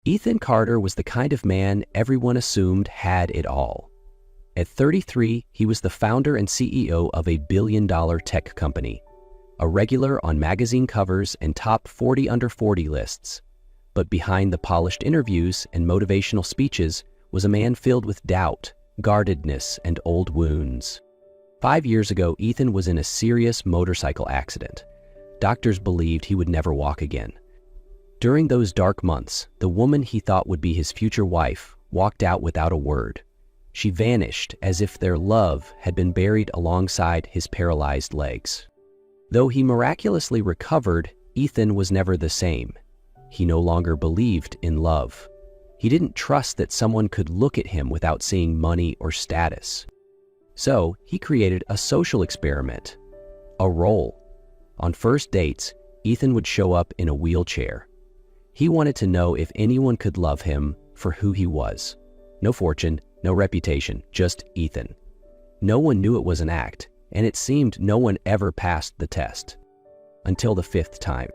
Ethan Carter was the kind of man everyone assumed had it all. At 33, he was the founder and CEO of a billion-dollar tech company, a regular on magazine covers and top 40 under 40 lists. But behind the polished interviews and motivational speeches was a man filled with doubt, guardedness, and old wounds. 5 years ago, Ethan was in a serious motorcycle accident. Doctors believed he would never walk again. During those dark months, the woman he thought would be his future wife walked out without a word. She vanished as if their love had been buried alongside his paralyzed legs. Though he miraculously recovered, Ethan was never the same. He no longer believed in love. He didn't trust that someone could look at him without seeing money or status. So he created a social experiment, a role. On first dates, Ethan would show up in a wheelchair. He wanted to know if anyone could love him for who he was. No fortune, no reputation, just Ethan. No one knew it was an act, and it seemed no one ever passed the test. Until the 5th time.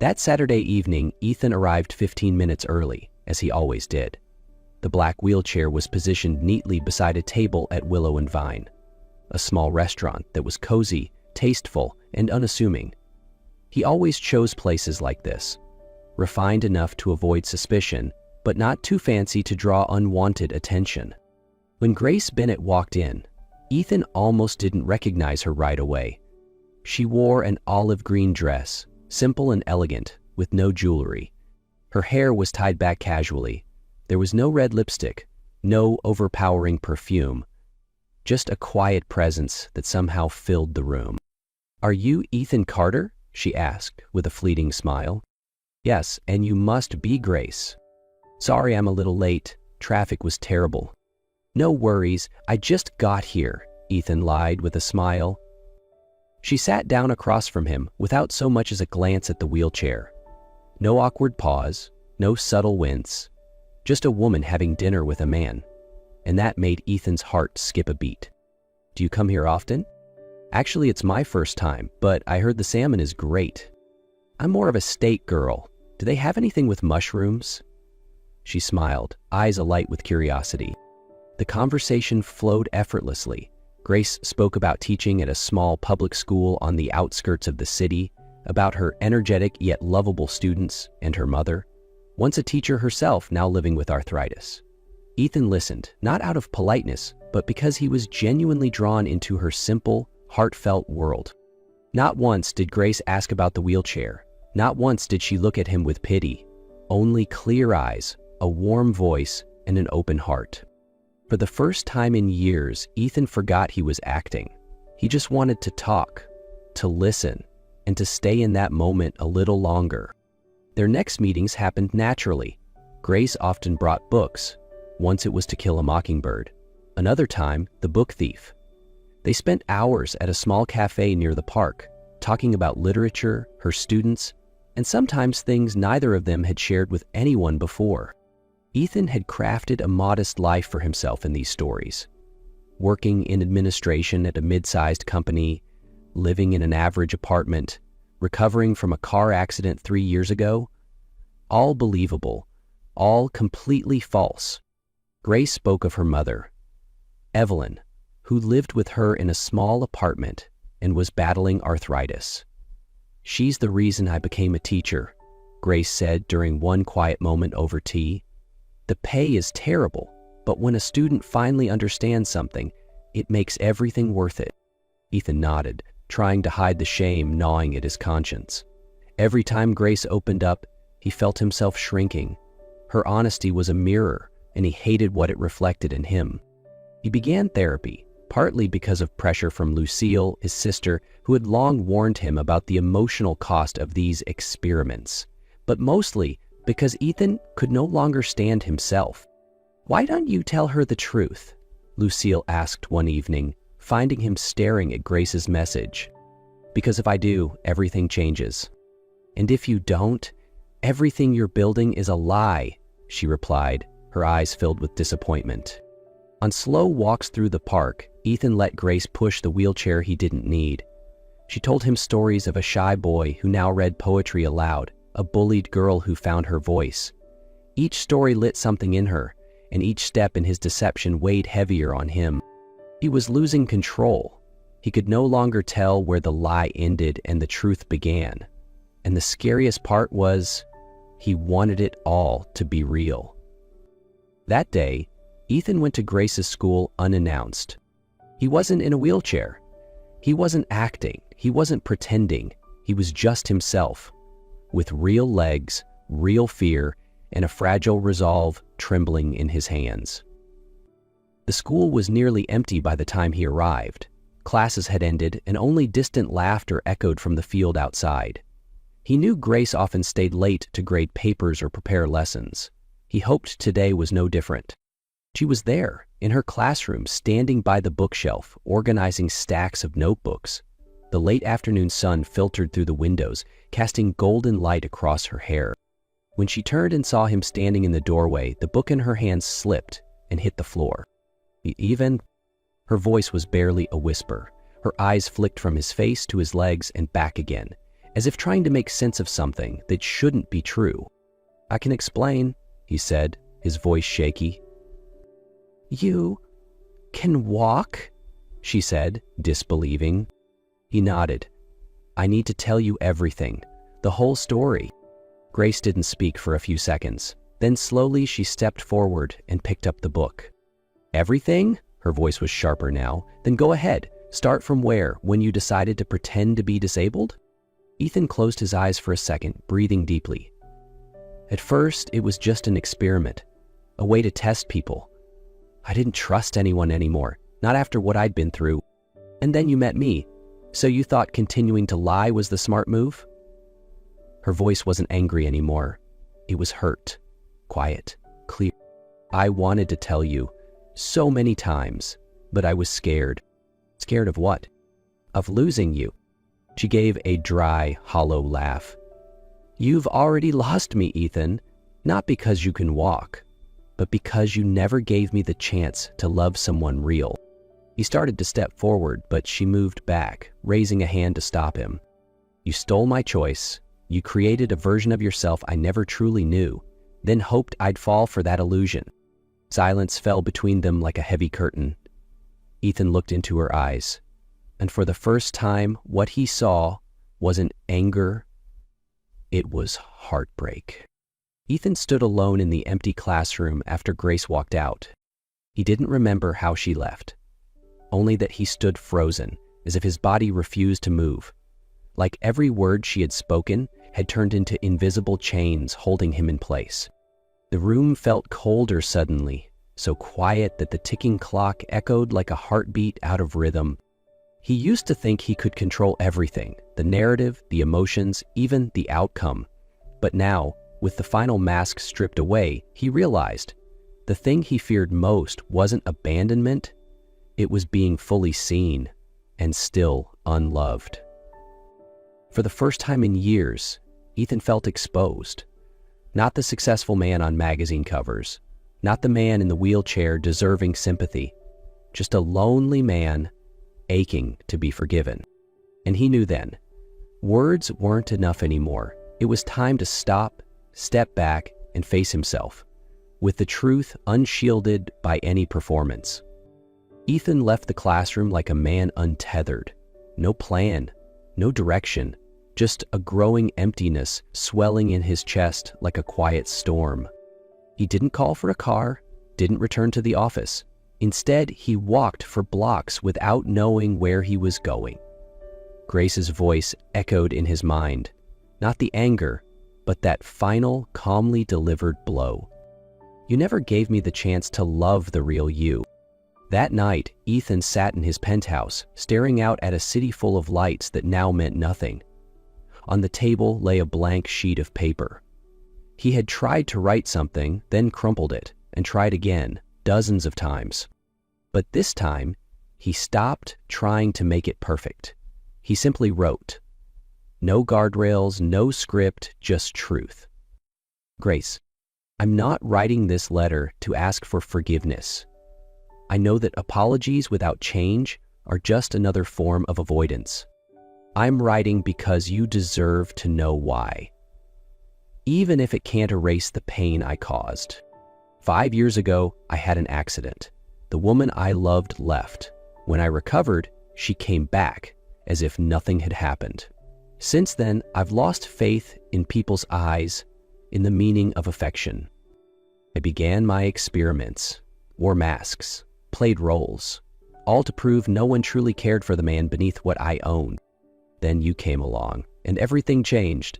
That Saturday evening, Ethan arrived 15 minutes early, as he always did. The black wheelchair was positioned neatly beside a table at Willow and Vine, a small restaurant that was cozy, tasteful, and unassuming. He always chose places like this, refined enough to avoid suspicion, but not too fancy to draw unwanted attention. When Grace Bennett walked in, Ethan almost didn't recognize her right away. She wore an olive green dress, simple and elegant, with no jewelry. Her hair was tied back casually. There was no red lipstick, no overpowering perfume, just a quiet presence that somehow filled the room. "Are you Ethan Carter?" she asked with a fleeting smile. "Yes, and you must be Grace." "Sorry I'm a little late. Traffic was terrible." "No worries, I just got here," Ethan lied with a smile. She sat down across from him without so much as a glance at the wheelchair. No awkward pause, no subtle wince, just a woman having dinner with a man. And that made Ethan's heart skip a beat. "Do you come here often?" "Actually, it's my first time, but I heard the salmon is great." "I'm more of a steak girl. Do they have anything with mushrooms?" She smiled, eyes alight with curiosity. The conversation flowed effortlessly. Grace spoke about teaching at a small public school on the outskirts of the city, about her energetic yet lovable students and her mother, once a teacher herself now living with arthritis. Ethan listened, not out of politeness, but because he was genuinely drawn into her simple, heartfelt world. Not once did Grace ask about the wheelchair. Not once did she look at him with pity. Only clear eyes, a warm voice, and an open heart. For the first time in years, Ethan forgot he was acting. He just wanted to talk, to listen, and to stay in that moment a little longer. Their next meetings happened naturally. Grace often brought books. Once it was To Kill a Mockingbird. Another time, The Book Thief. They spent hours at a small cafe near the park, talking about literature, her students, and sometimes things neither of them had shared with anyone before. Ethan had crafted a modest life for himself in these stories. Working in administration at a mid-sized company, living in an average apartment, recovering from a car accident 3 years ago. All believable, all completely false. Grace spoke of her mother, Evelyn, who lived with her in a small apartment and was battling arthritis. "She's the reason I became a teacher," Grace said during one quiet moment over tea. "The pay is terrible, but when a student finally understands something, it makes everything worth it." Ethan nodded, trying to hide the shame gnawing at his conscience. Every time Grace opened up, he felt himself shrinking. Her honesty was a mirror, and he hated what it reflected in him. He began therapy, partly because of pressure from Lucille, his sister, who had long warned him about the emotional cost of these experiments, but mostly because Ethan could no longer stand himself. "Why don't you tell her the truth?" Lucille asked one evening, finding him staring at Grace's message. "Because if I do, everything changes. And if you don't, everything you're building is a lie," she replied, her eyes filled with disappointment. On slow walks through the park, Ethan let Grace push the wheelchair he didn't need. She told him stories of a shy boy who now read poetry aloud, a bullied girl who found her voice. Each story lit something in her, and each step in his deception weighed heavier on him. He was losing control. He could no longer tell where the lie ended and the truth began. And the scariest part was, he wanted it all to be real. That day, Ethan went to Grace's school unannounced. He wasn't in a wheelchair. He wasn't acting. He wasn't pretending. He was just himself, with real legs, real fear, and a fragile resolve trembling in his hands. The school was nearly empty by the time he arrived. Classes had ended, and only distant laughter echoed from the field outside. He knew Grace often stayed late to grade papers or prepare lessons. He hoped today was no different. She was there, in her classroom, standing by the bookshelf, organizing stacks of notebooks. The late afternoon sun filtered through the windows, casting golden light across her hair. When she turned and saw him standing in the doorway, the book in her hands slipped and hit the floor. Even, her voice was barely a whisper. Her eyes flicked from his face to his legs and back again, as if trying to make sense of something that shouldn't be true. "I can explain," he said, his voice shaky. "You can walk?" she said, disbelieving. He nodded. "I need to tell you everything, the whole story." Grace didn't speak for a few seconds. Then slowly she stepped forward and picked up the book. "Everything?" Her voice was sharper now. "Then go ahead. Start from where, when you decided to pretend to be disabled?" Ethan closed his eyes for a second, breathing deeply. "At first, it was just an experiment, a way to test people. I didn't trust anyone anymore, not after what I'd been through. And then you met me. So you thought continuing to lie was the smart move?" Her voice wasn't angry anymore. It was hurt, quiet, clear. "I wanted to tell you so many times, but I was scared." "Scared of what?" "Of losing you." She gave a dry, hollow laugh. "You've already lost me, Ethan, not because you can walk, but because you never gave me the chance to love someone real." He started to step forward, but she moved back, raising a hand to stop him. "You stole my choice. You created a version of yourself I never truly knew, then hoped I'd fall for that illusion." Silence fell between them like a heavy curtain. Ethan looked into her eyes, and for the first time, what he saw wasn't anger. It was heartbreak. Ethan stood alone in the empty classroom after Grace walked out. He didn't remember how she left, only that he stood frozen, as if his body refused to move. Like every word she had spoken had turned into invisible chains holding him in place. The room felt colder suddenly, so quiet that the ticking clock echoed like a heartbeat out of rhythm. He used to think he could control everything, the narrative, the emotions, even the outcome. But now, with the final mask stripped away, he realized the thing he feared most wasn't abandonment, it was being fully seen and still unloved. For the first time in years, Ethan felt exposed. Not the successful man on magazine covers, not the man in the wheelchair deserving sympathy, just a lonely man aching to be forgiven. And he knew then, words weren't enough anymore. It was time to stop, step back, and face himself, with the truth unshielded by any performance. Ethan left the classroom like a man untethered. No plan, no direction, just a growing emptiness swelling in his chest like a quiet storm. He didn't call for a car, didn't return to the office. Instead, he walked for blocks without knowing where he was going. Grace's voice echoed in his mind, not the anger, but that final, calmly delivered blow. "You never gave me the chance to love the real you." That night, Ethan sat in his penthouse, staring out at a city full of lights that now meant nothing. On the table lay a blank sheet of paper. He had tried to write something, then crumpled it, and tried again, dozens of times. But this time, he stopped trying to make it perfect. He simply wrote. No guardrails, no script, just truth. "Grace, I'm not writing this letter to ask for forgiveness. I know that apologies without change are just another form of avoidance. I'm writing because you deserve to know why." even if it can't erase the pain I caused. 5 years ago, I had an accident. The woman I loved left. When I recovered, she came back, as if nothing had happened. Since then, I've lost faith in people's eyes, in the meaning of affection. I began my experiments, wore masks, played roles, all to prove no one truly cared for the man beneath what I owned. Then you came along, and everything changed.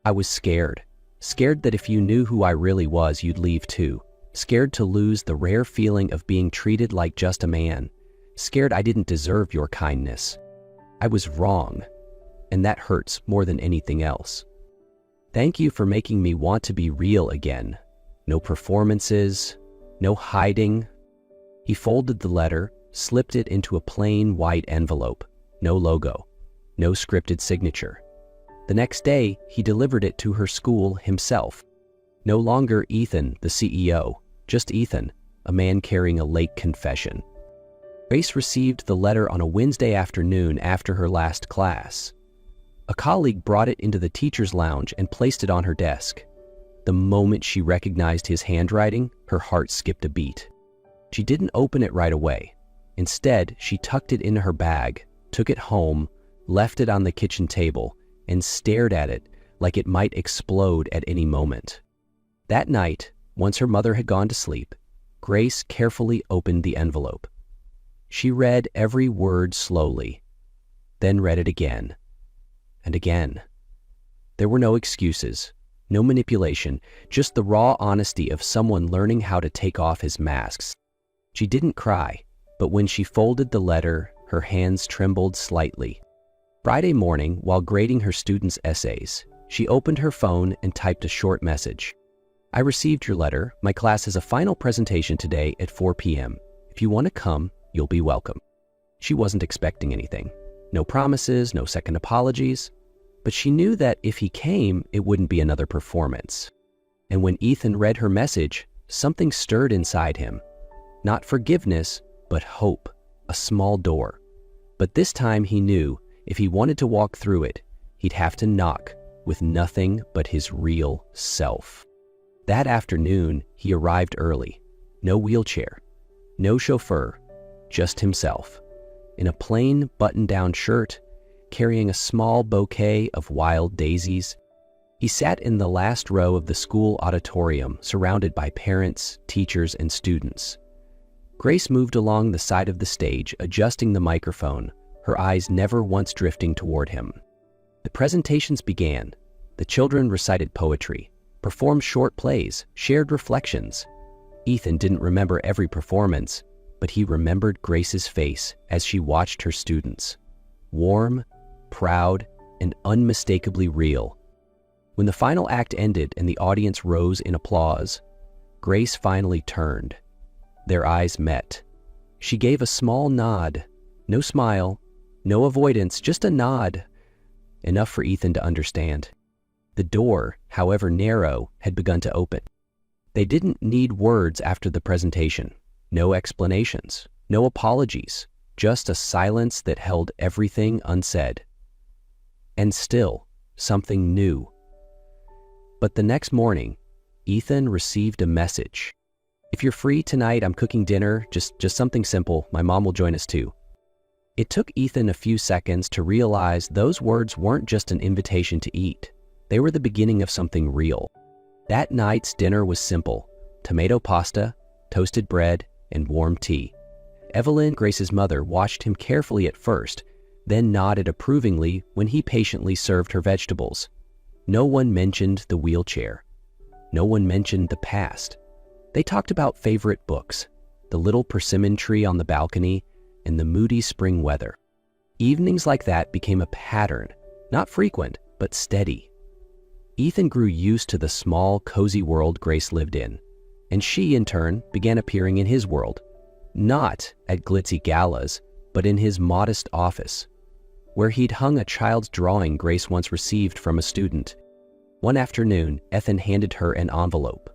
I was scared that if you knew who I really was, you'd leave too. Scared to lose the rare feeling of being treated like just a man. Scared I didn't deserve your kindness. I was wrong, and that hurts more than anything else. Thank you for making me want to be real again. No performances, no hiding. He folded the letter, slipped it into a plain white envelope. No logo, no scripted signature. The next day, he delivered it to her school himself. No longer Ethan, the CEO, just Ethan, a man carrying a late confession. Grace received the letter on a Wednesday afternoon after her last class. A colleague brought it into the teacher's lounge and placed it on her desk. The moment she recognized his handwriting, her heart skipped a beat. She didn't open it right away. Instead, she tucked it in her bag, took it home, left it on the kitchen table, and stared at it like it might explode at any moment. That night, once her mother had gone to sleep, Grace carefully opened the envelope. She read every word slowly, then read it again and again. There were no excuses, no manipulation, just the raw honesty of someone learning how to take off his masks. She didn't cry, but when she folded the letter, her hands trembled slightly. Friday morning, while grading her students' essays, she opened her phone and typed a short message. I received your letter. My class has a final presentation today at 4 p.m. If you want to come, you'll be welcome. She wasn't expecting anything. No promises, no second apologies. But she knew that if he came, it wouldn't be another performance. And when Ethan read her message, something stirred inside him. Not forgiveness, but hope, a small door. But this time he knew if he wanted to walk through it, he'd have to knock with nothing but his real self. That afternoon, he arrived early. No wheelchair, no chauffeur, just himself. In a plain button-down shirt, carrying a small bouquet of wild daisies. He sat in the last row of the school auditorium, surrounded by parents, teachers, and students. Grace moved along the side of the stage, adjusting the microphone, her eyes never once drifting toward him. The presentations began. The children recited poetry, performed short plays, shared reflections. Ethan didn't remember every performance, but he remembered Grace's face as she watched her students. Warm, proud, and unmistakably real. When the final act ended and the audience rose in applause, Grace finally turned. Their eyes met. She gave a small nod. No smile, no avoidance, just a nod. Enough for Ethan to understand. The door, however narrow, had begun to open. They didn't need words after the presentation. No explanations, no apologies, just a silence that held everything unsaid. And still, something new. But the next morning, Ethan received a message. If you're free tonight, I'm cooking dinner, just something simple. My mom will join us too. It took Ethan a few seconds to realize those words weren't just an invitation to eat. They were the beginning of something real. That night's dinner was simple: tomato pasta, toasted bread, and warm tea. Evelyn, Grace's mother, watched him carefully at first, then nodded approvingly when he patiently served her vegetables. No one mentioned the wheelchair. No one mentioned the past. They talked about favorite books, the little persimmon tree on the balcony, and the moody spring weather. Evenings like that became a pattern, not frequent, but steady. Ethan grew used to the small, cozy world Grace lived in, and she, in turn, began appearing in his world. Not at glitzy galas, but in his modest office, where he'd hung a child's drawing Grace once received from a student. One afternoon, Ethan handed her an envelope.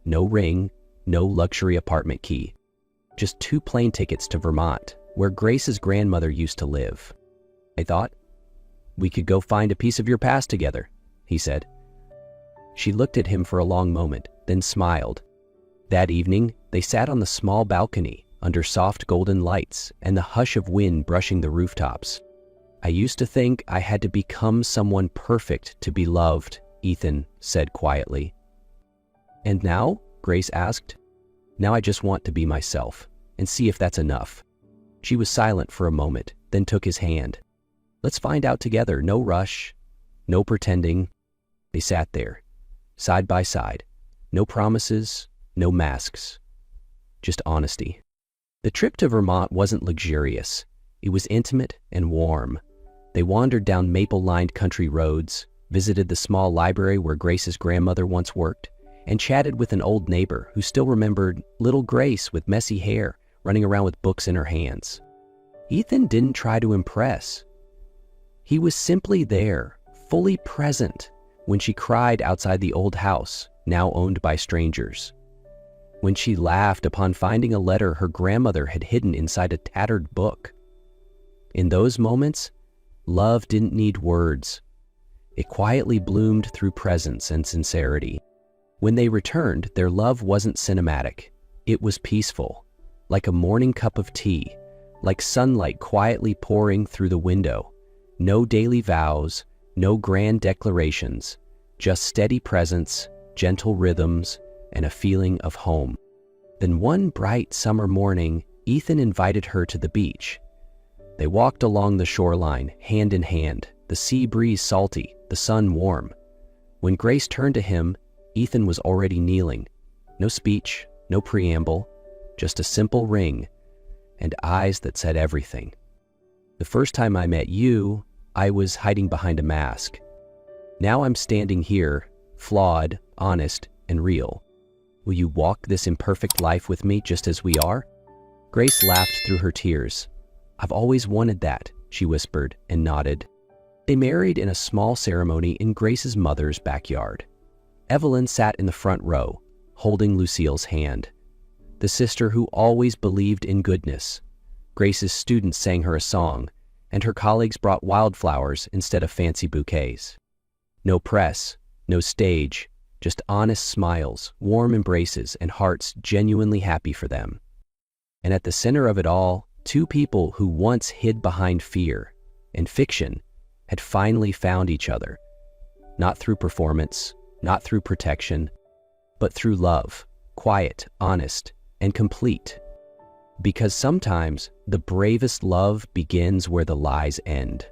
No ring, no luxury apartment key, just 2 plane tickets to Vermont, where Grace's grandmother used to live. I thought, we could go find a piece of your past together, he said. She looked at him for a long moment, then smiled. That evening, they sat on the small balcony, under soft golden lights and the hush of wind brushing the rooftops. "I used to think I had to become someone perfect to be loved," Ethan said quietly. "And now?" Grace asked. "Now I just want to be myself, and see if that's enough." She was silent for a moment, then took his hand. "Let's find out together, no rush, no pretending." They sat there, side by side. No promises, no masks. Just honesty. The trip to Vermont wasn't luxurious. It was intimate and warm. They wandered down maple-lined country roads, visited the small library where Grace's grandmother once worked, and chatted with an old neighbor who still remembered little Grace with messy hair running around with books in her hands. Ethan didn't try to impress. He was simply there, fully present, when she cried outside the old house, now owned by strangers. When she laughed upon finding a letter her grandmother had hidden inside a tattered book. In those moments, love didn't need words. It quietly bloomed through presence and sincerity. When they returned, their love wasn't cinematic. It was peaceful, like a morning cup of tea, like sunlight quietly pouring through the window. No daily vows, no grand declarations, just steady presence, gentle rhythms, and a feeling of home. Then one bright summer morning, Ethan invited her to the beach. They walked along the shoreline, hand in hand, the sea breeze salty, the sun warm. When Grace turned to him, Ethan was already kneeling. No speech, no preamble, just a simple ring, and eyes that said everything. "The first time I met you, I was hiding behind a mask. Now I'm standing here, flawed, honest, and real. Will you walk this imperfect life with me just as we are?" Grace laughed through her tears. "I've always wanted that," she whispered and nodded. They married in a small ceremony in Grace's mother's backyard. Evelyn sat in the front row, holding Lucille's hand. The sister who always believed in goodness. Grace's students sang her a song, and her colleagues brought wildflowers instead of fancy bouquets. No press, no stage, just honest smiles, warm embraces, and hearts genuinely happy for them. And at the center of it all, two people who once hid behind fear and fiction had finally found each other. Not through performance, not through protection, but through love, quiet, honest, and complete. Because sometimes the bravest love begins where the lies end.